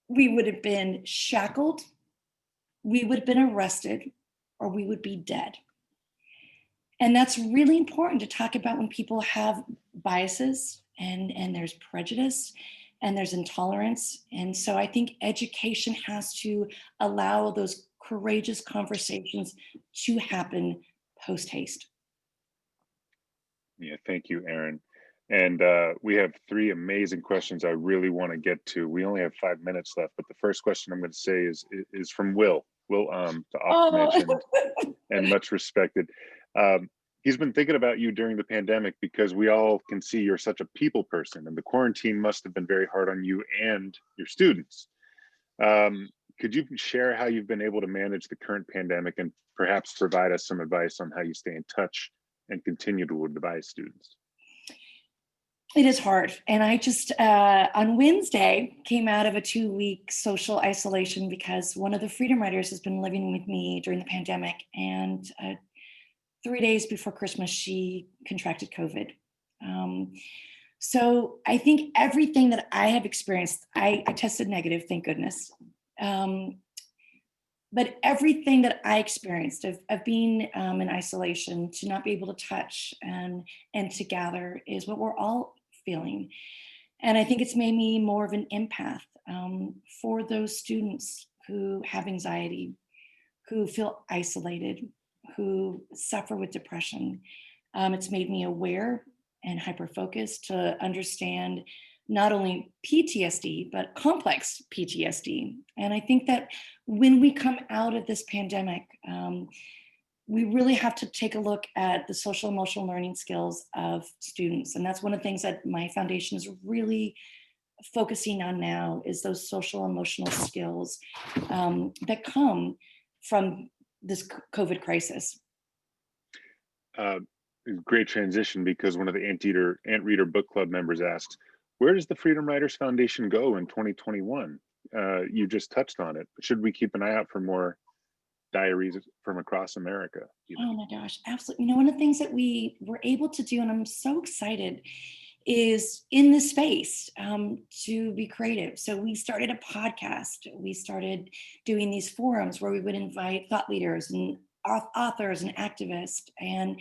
we would have been shackled, we would have been arrested, or we would be dead. And that's really important to talk about when people have biases and there's prejudice and there's intolerance. And so I think education has to allow those courageous conversations to happen post haste. Yeah, thank you, Erin. And we have 3 amazing questions I really want to get to. We only have 5 minutes left, but the first question I'm going to say is from Will. Will, the often mentioned and much respected. He's been thinking about you during the pandemic because we all can see you're such a people person, and the quarantine must have been very hard on you and your students. Could you share how you've been able to manage the current pandemic and perhaps provide us some advice on how you stay in touch and continue to advise students? It is hard. And I just, on Wednesday, came out of a 2-week social isolation because one of the Freedom Riders has been living with me during the pandemic. And 3 days before Christmas, she contracted COVID. So I think everything that I have experienced, I tested negative, thank goodness. But everything that I experienced of being in isolation, to not be able to touch and to gather, is what we're all feeling. And I think it's made me more of an empath for those students who have anxiety, who feel isolated, who suffer with depression. It's made me aware and hyper-focused to understand not only PTSD, but complex PTSD. And I think that when we come out of this pandemic, we really have to take a look at the social emotional learning skills of students. And that's one of the things that my foundation is really focusing on now, is those social emotional skills that come from this COVID crisis. Great transition, because one of the Ant Reader Book Club members asks, where does the Freedom Riders Foundation go in 2021? You just touched on it. Should we keep an eye out for more diaries from across America? Oh my gosh, absolutely. You know, one of the things that we were able to do, and I'm so excited, is in this space to be creative. So we started a podcast. We started doing these forums where we would invite thought leaders and authors and activists and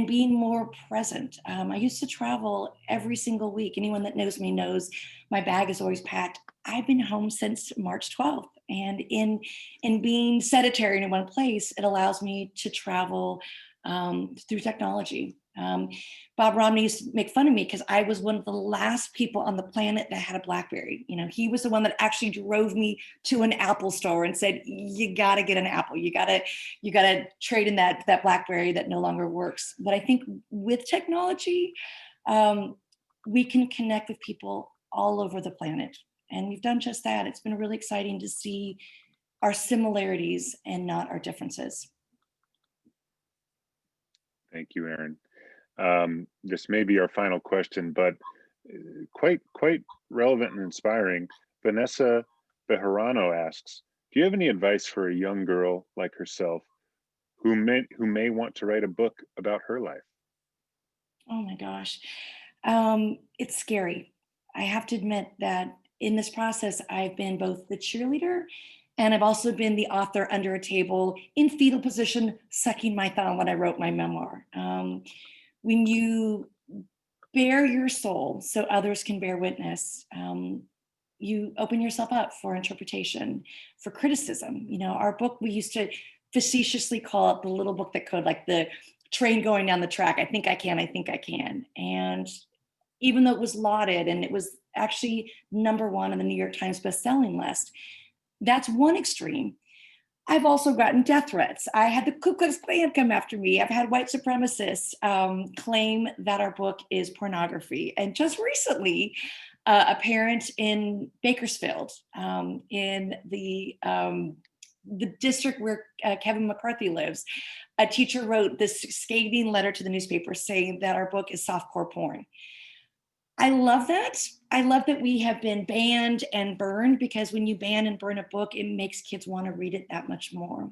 being more present. I used to travel every single week. Anyone that knows me knows my bag is always packed. I've been home since March 12th. And in being sedentary in one place, it allows me to travel through technology. Bob Romney used to make fun of me because I was one of the last people on the planet that had a BlackBerry. You know, he was the one that actually drove me to an Apple store and said, "You got to get an Apple. You got to trade in that BlackBerry that no longer works." But I think with technology, we can connect with people all over the planet, and we've done just that. It's been really exciting to see our similarities and not our differences. Thank you, Erin. This may be our final question, but quite relevant and inspiring. Vanessa Bejarano asks, do you have any advice for a young girl like herself who may want to write a book about her life? Oh my gosh. It's scary. I have to admit that in this process, I've been both the cheerleader and I've also been the author under a table in fetal position, sucking my thumb when I wrote my memoir. When you bare your soul so others can bear witness, you open yourself up for interpretation, for criticism. You know, our book, we used to facetiously call it the little book that could, like the train going down the track. I think I can, I think I can. And even though it was lauded and it was actually #1 on the New York Times bestselling list, that's one extreme. I've also gotten death threats. I had the Ku Klux Klan come after me. I've had white supremacists claim that our book is pornography. And just recently, a parent in Bakersfield, in the district where Kevin McCarthy lives, a teacher wrote this scathing letter to the newspaper saying that our book is softcore porn. I love that. I love that we have been banned and burned, because when you ban and burn a book, it makes kids want to read it that much more.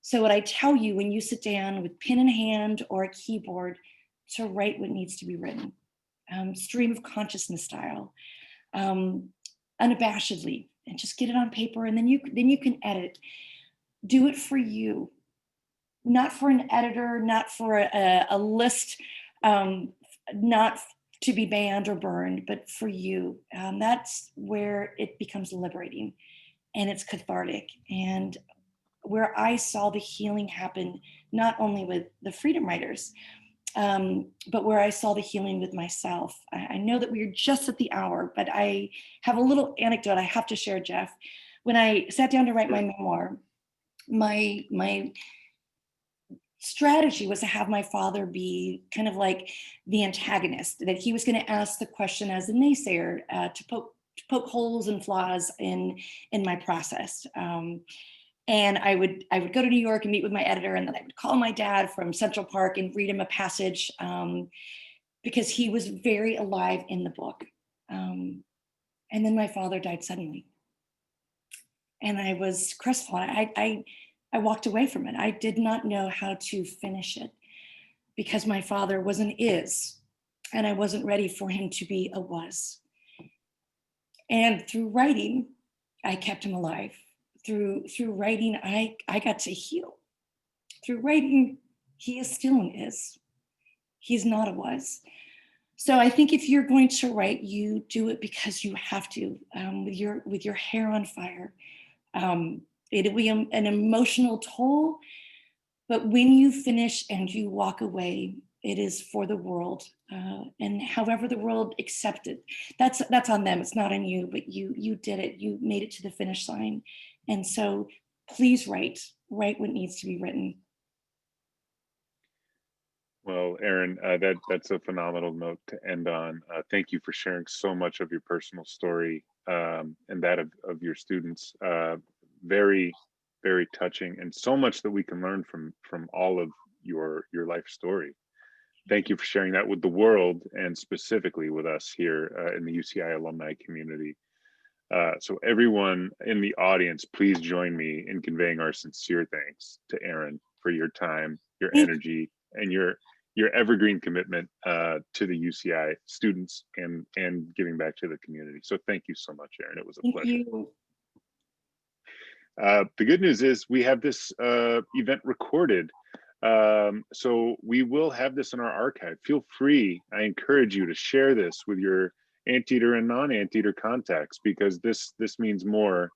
So what I tell you, when you sit down with pen in hand or a keyboard, to write what needs to be written, stream of consciousness style, unabashedly, and just get it on paper, and then you can edit. Do it for you, not for an editor, not for a list, not to be banned or burned, but for you. That's where it becomes liberating and it's cathartic. And where I saw the healing happen, not only with the freedom writers, but where I saw the healing with myself. I know that we're just at the hour, but I have a little anecdote I have to share, Jeff. When I sat down to write my memoir, my strategy was to have my father be kind of like the antagonist, that he was going to ask the question as a naysayer, to poke holes and flaws in my process. And I would go to New York and meet with my editor, and then I would call my dad from Central Park and read him a passage, because he was very alive in the book. And then my father died suddenly, and I was crestfallen. I walked away from it. I did not know how to finish it because my father was an is, and I wasn't ready for him to be a was. And through writing, I kept him alive. Through writing, I got to heal. Through writing, he is still an is. He's not a was. So I think if you're going to write, you do it because you have to, with your hair on fire. It'll be an emotional toll, but when you finish and you walk away, it is for the world, and however the world accepts it, that's on them. It's not on you, but you did it. You made it to the finish line, and so please write what needs to be written. Well, Erin, that's a phenomenal note to end on. Thank you for sharing so much of your personal story, and that of your students. Very, very touching, and so much that we can learn from all of your life story. Thank you for sharing that with the world, and specifically with us here in the UCI alumni community. So everyone in the audience, please join me in conveying our sincere thanks to Erin for your time, your energy, and your evergreen commitment to the UCI students and giving back to the community. So thank you so much, Erin. It was a pleasure. Thank you. The good news is we have this event recorded. So we will have this in our archive. Feel free, I encourage you to share this with your anteater and non-anteater contacts, because this means more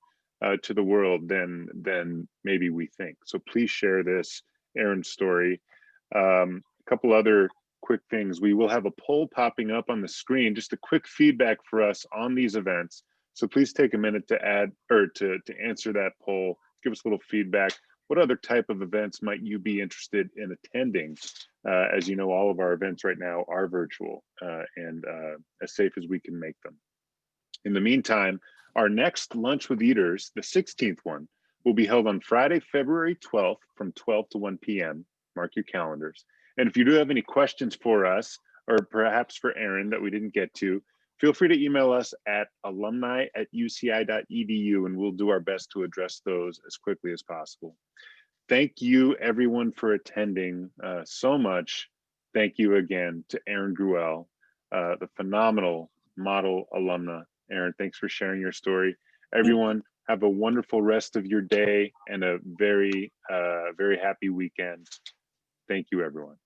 to the world than maybe we think. So please share this Erin's story. A couple other quick things. We will have a poll popping up on the screen, just a quick feedback for us on these events. So please take a minute to add or to answer that poll. Give us a little feedback. What other type of events might you be interested in attending? As you know, all of our events right now are virtual and as safe as we can make them. In the meantime, our next Lunch with Eaters, the 16th one, will be held on Friday, February 12th from 12 to 1 p.m. Mark your calendars. And if you do have any questions for us, or perhaps for Erin that we didn't get to, feel free to email us at alumni@uci.edu, and we'll do our best to address those as quickly as possible. Thank you, everyone, for attending so much. Thank you again to Erin Gruwell, the phenomenal model alumna. Erin, thanks for sharing your story. Everyone, have a wonderful rest of your day and a very, very happy weekend. Thank you, everyone.